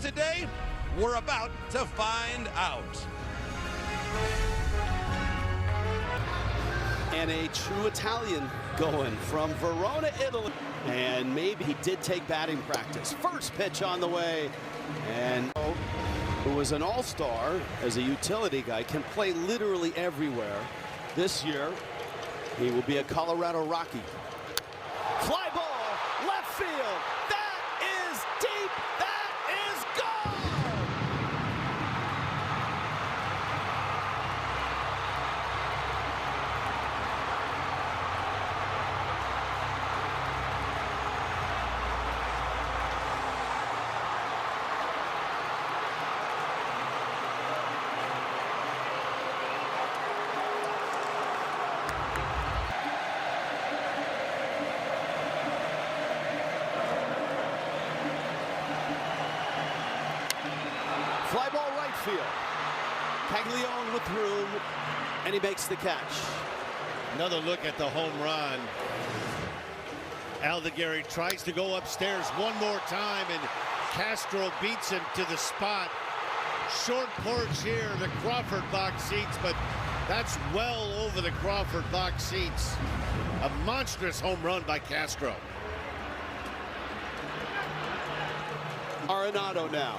today? We're about to find out. And a true Italian going from Verona, Italy. And maybe he did take batting practice. First pitch on the way. And who was an all-star as a utility guy, can play literally everywhere. This year, he will be a Colorado Rocky. Fly ball, left field. That is deep. That is gone. Fly ball right field. Caglione with room, and he makes the catch. Another look at the home run. Aldegari tries to go upstairs one more time, and Castro beats him to the spot. Short porch here, the Crawford box seats, but that's well over the Crawford box seats. A monstrous home run by Castro. Arenado now.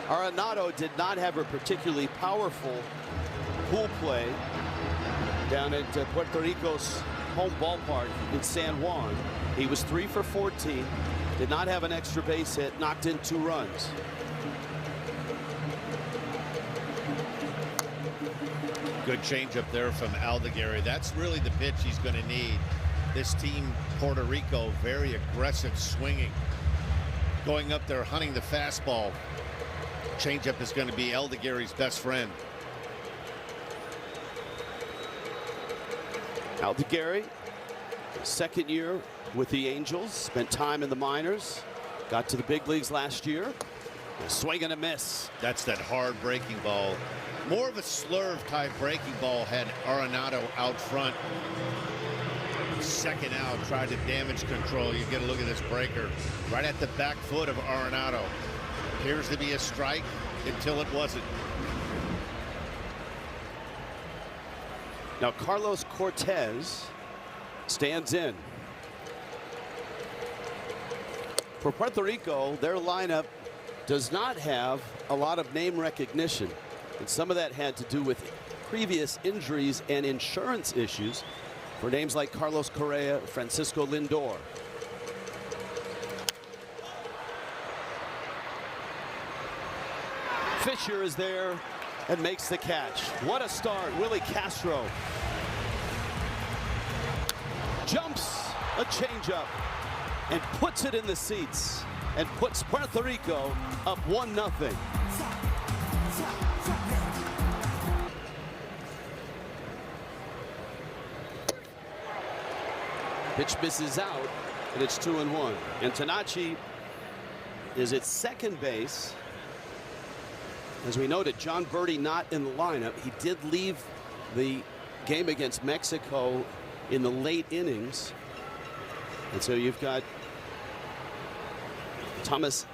Arenado did not have a particularly powerful pool play down at Puerto Rico's home ballpark in San Juan. He was 3 for 14, did not have an extra base hit, knocked in 2 runs. Good changeup there from Aldegari. That's really the pitch he's going to need. This team, Puerto Rico, very aggressive swinging. Going up there, hunting the fastball. Changeup is going to be Aldegari's best friend. Aldegari, second year with the Angels, spent time in the minors, got to the big leagues last year. A swing and a miss. That's that hard breaking ball. More of a slurve type breaking ball had Arenado out front. Second out, tried to damage control. You get a look at this breaker right at the back foot of Arenado. Appears to be a strike until it wasn't. Now Carlos Cortez stands in. For Puerto Rico, their lineup does not have a lot of name recognition. And some of that had to do with previous injuries and insurance issues for names like Carlos Correa, Francisco Lindor. Fisher is there and makes the catch. What a start. Willie Castro jumps a changeup and puts it in the seats and puts Puerto Rico up 1-0. Pitch misses out, and it's 2-1. And Tanachi is at second base. As we noted, John Birdie not in the lineup. He did leave the game against Mexico in the late innings. And so you've got Thomas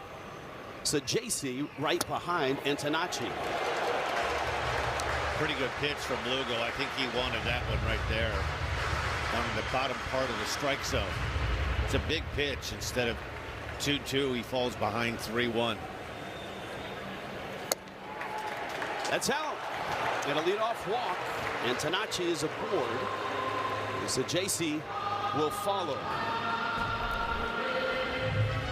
Sajasi right behind Antonacci. Pretty good pitch from Lugo. I think he wanted that one right there on the bottom part of the strike zone. It's a big pitch. Instead of 2-2, he falls behind 3-1. That's out. And a leadoff walk. And Tanachi is aboard. Sajasi will follow.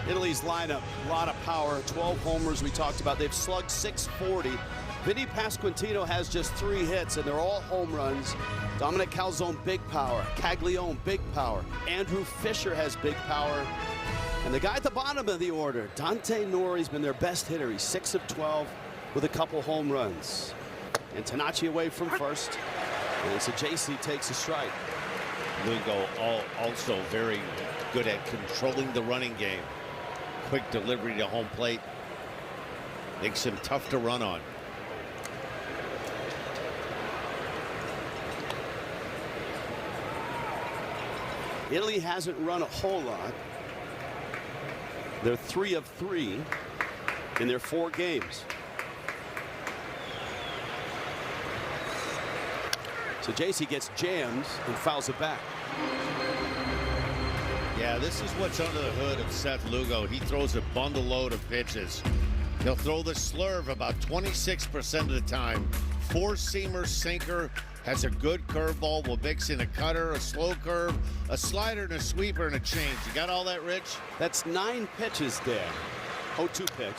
Italy's lineup, a lot of power. 12 homers we talked about. They've slugged .640. Vinny Pasquantino has just 3 hits, and they're all home runs. Dominic Calzone, big power. Caglione, big power. Andrew Fisher has big power. And the guy at the bottom of the order, Dante Nori's been their best hitter. He's 6 of 12 with a couple home runs. And Tanachi away from first. And Sajasi takes a strike. Lugo also very good at controlling the running game. Quick delivery to home plate. Makes him tough to run on. Italy hasn't run a whole lot. They're 3 of 3 in their 4 games. So JC gets jammed and fouls it back. Yeah, this is what's under the hood of Seth Lugo. He throws a bundle load of pitches. He'll throw the slurve about 26% of the time. 4-seamer, sinker, has a good curveball. Will mix in a cutter, a slow curve, a slider, and a sweeper, and a change. You got all that, Rich? That's 9 pitches, Dan. 0-2 pitch.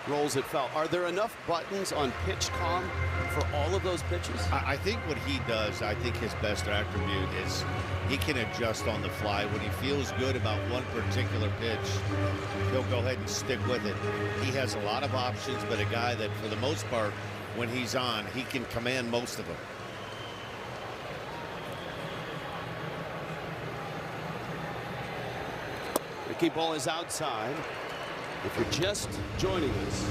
Rolls it foul. Are there enough buttons on PitchCom for all of those pitches? I think what he does, I think his best attribute is he can adjust on the fly. When he feels good about one particular pitch, he'll go ahead and stick with it. He has a lot of options, but a guy that, for the most part, when he's on, he can command most of them. Ricky ball is outside. If you're just joining us,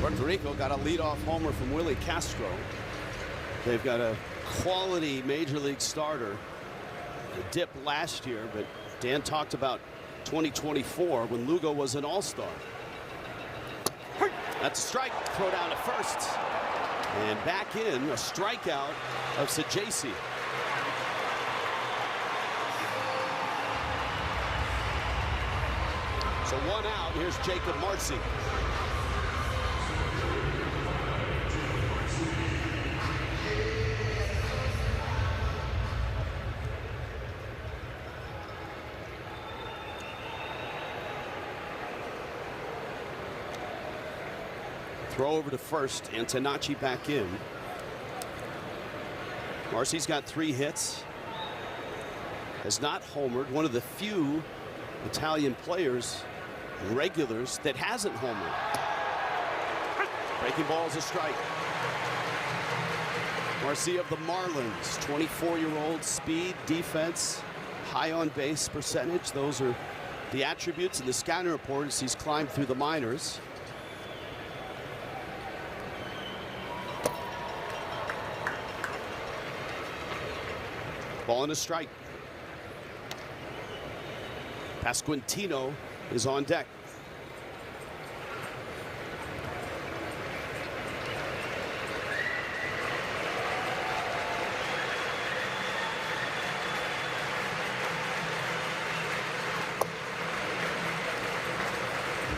Puerto Rico got a leadoff homer from Willie Castro. They've got a quality major league starter. A dip last year, but Dan talked about 2024 when Lugo was an all-star. That's a strike. Throw down to first. And back in, a strikeout of Sajasi. So 1 out. Here's Jacob Marcy. Throw over to first. Antonacci back in. Marcy's got 3 hits. Has not homered. One of the few Italian players, regulars, that hasn't homered. Breaking ball is a strike. Marcy of the Marlins, 24-year-old, speed, defense, high on base percentage. Those are the attributes in the scouting report as he's climbed through the minors. Ball and a strike. Pasquantino is on deck.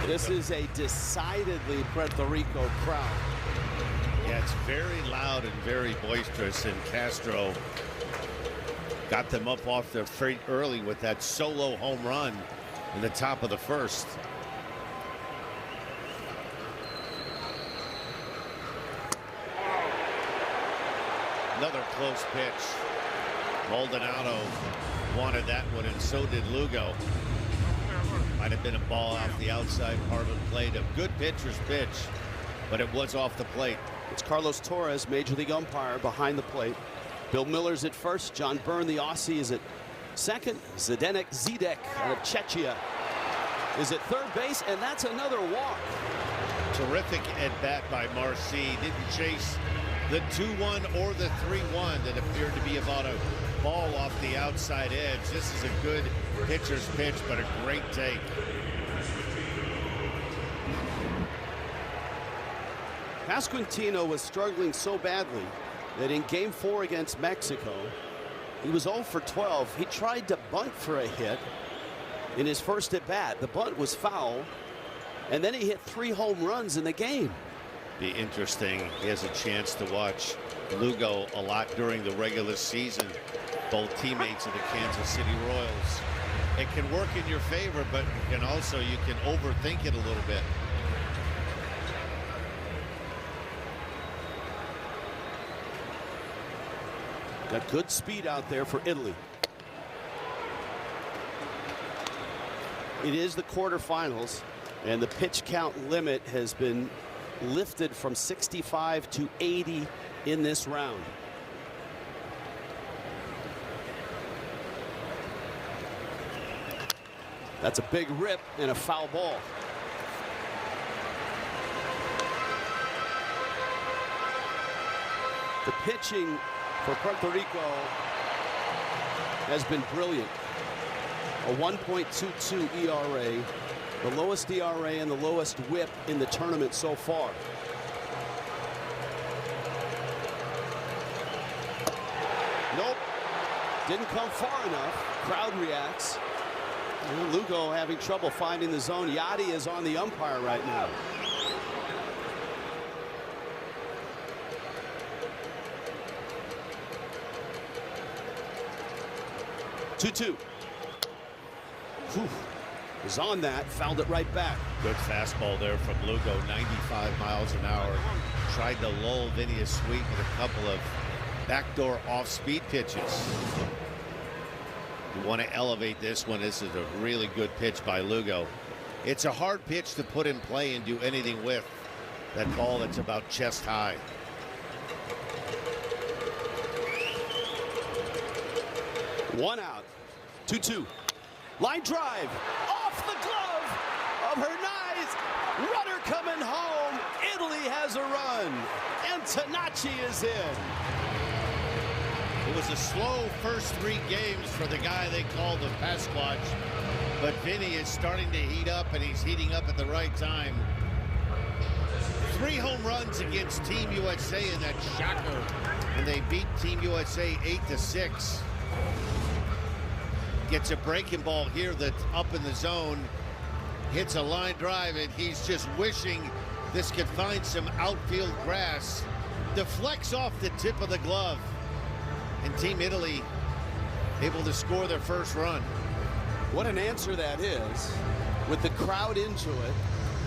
This is a decidedly Puerto Rico crowd. Yeah, it's very loud and very boisterous, and Castro got them up off their feet early with that solo home run in the top of the first. Another close pitch. Maldonado wanted that one, and so did Lugo. Might have been a ball off the outside part of the plate. A good pitcher's pitch, but it was off the plate. It's Carlos Torres, major league umpire, behind the plate. Bill Miller's at first. John Byrne, the Aussie, is at second. Zdenek Zidek out of Czechia is at third base, and that's another walk. Terrific at bat by Marcy. Didn't chase the 2-1 or the 3-1 that appeared to be about a ball off the outside edge. This is a good pitcher's pitch, but a great take. Pasquantino was struggling so badly that in game 4 against Mexico, he was 0 for 12. He tried to bunt for a hit in his first at bat. The bunt was foul, and then he hit 3 home runs in the game. Be interesting. He has a chance to watch Lugo a lot during the regular season. Both teammates of the Kansas City Royals. It can work in your favor, but you can overthink it a little bit. Got good speed out there for Italy. It is the quarterfinals, and the pitch count limit has been lifted from 65 to 80 in this round. That's a big rip and a foul ball. The pitching for Puerto Rico has been brilliant. a 1.22 ERA, the lowest ERA and the lowest WHIP in the tournament so far. Nope, didn't come far enough. Crowd reacts. And Lugo having trouble finding the zone. Yachty is on the umpire right now. Two. Was on that, fouled it right back. Good fastball there from Lugo, 95 miles an hour. Tried to lull Vinny Sweet with a couple of backdoor off-speed pitches. You want to elevate this one. This is a really good pitch by Lugo. It's a hard pitch to put in play and do anything with. That ball that's about chest high. One out. 2-2. Line drive. Off the glove of Hernandez. Runner coming home. Italy has a run. And Tanachi is in. It was a slow first 3 games for the guy they call the Pasquatch. But Vinny is starting to heat up, and he's heating up at the right time. 3 home runs against Team USA in that shocker. And they beat Team USA 8-6. Gets a breaking ball here that's up in the zone. Hits a line drive, and he's just wishing this could find some outfield grass. Deflects off the tip of the glove. And Team Italy able to score their first run. What an answer that is, with the crowd into it,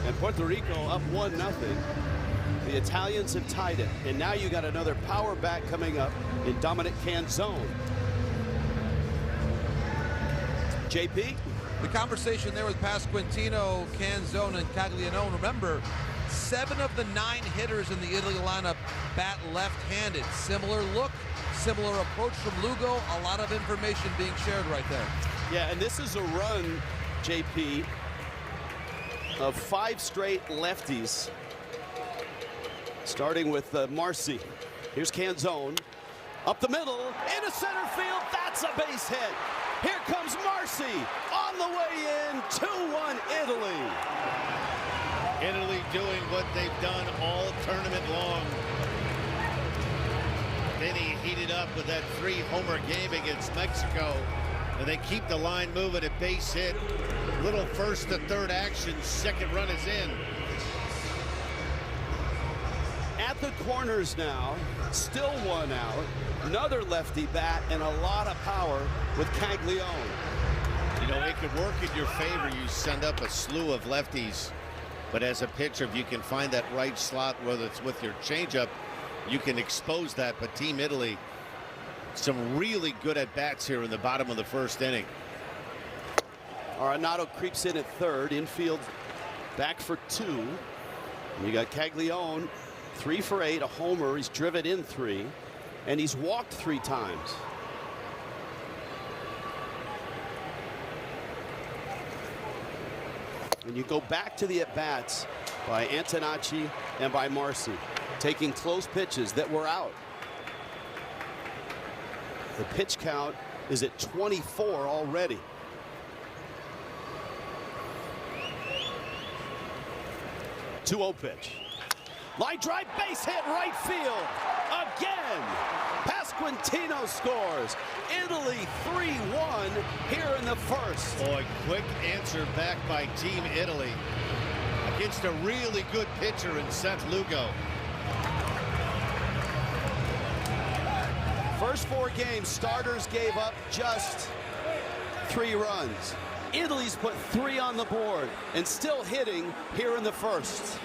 and Puerto Rico up 1-0. The Italians have tied it, and now you got another power bat coming up in Dominic Canzone. JP? The conversation there with Pasquantino, Canzone, and Caglianone. Remember, 7 of the 9 hitters in the Italy lineup bat left-handed. Similar look, similar approach from Lugo. A lot of information being shared right there. Yeah, and this is a run, JP, of 5 straight lefties. Starting with Marcy. Here's Canzone. Up the middle, into center field. That's a base hit. Here comes Marcy on the way in. 2-1 Italy. Italy doing what they've done all tournament long. Vinny heated up with that 3-homer game against Mexico. And they keep the line moving. A base hit. Little first to third action. Second run is in. At the corners now, still 1 out. Another lefty bat and a lot of power with Caglianone. You know, it could work in your favor. You send up a slew of lefties. But as a pitcher, if you can find that right slot, whether it's with your changeup, you can expose that. But Team Italy, some really good at-bats here in the bottom of the first inning. Arenado creeps in at third. Infield back for 2. You got Caglianone, 3 for 8, a homer. He's driven in 3, and he's walked 3 times. And you go back to the at-bats by Antonacci and by Marcy, taking close pitches that were out. The pitch count is at 24 already. Two-0 pitch. Line drive, base hit, right field. Again, Pasquantino scores. Italy 3-1 here in the first. Boy, quick answer back by Team Italy against a really good pitcher in Seth Lugo. First 4 games, starters gave up just 3 runs. Italy's put 3 on the board and still hitting here in the first.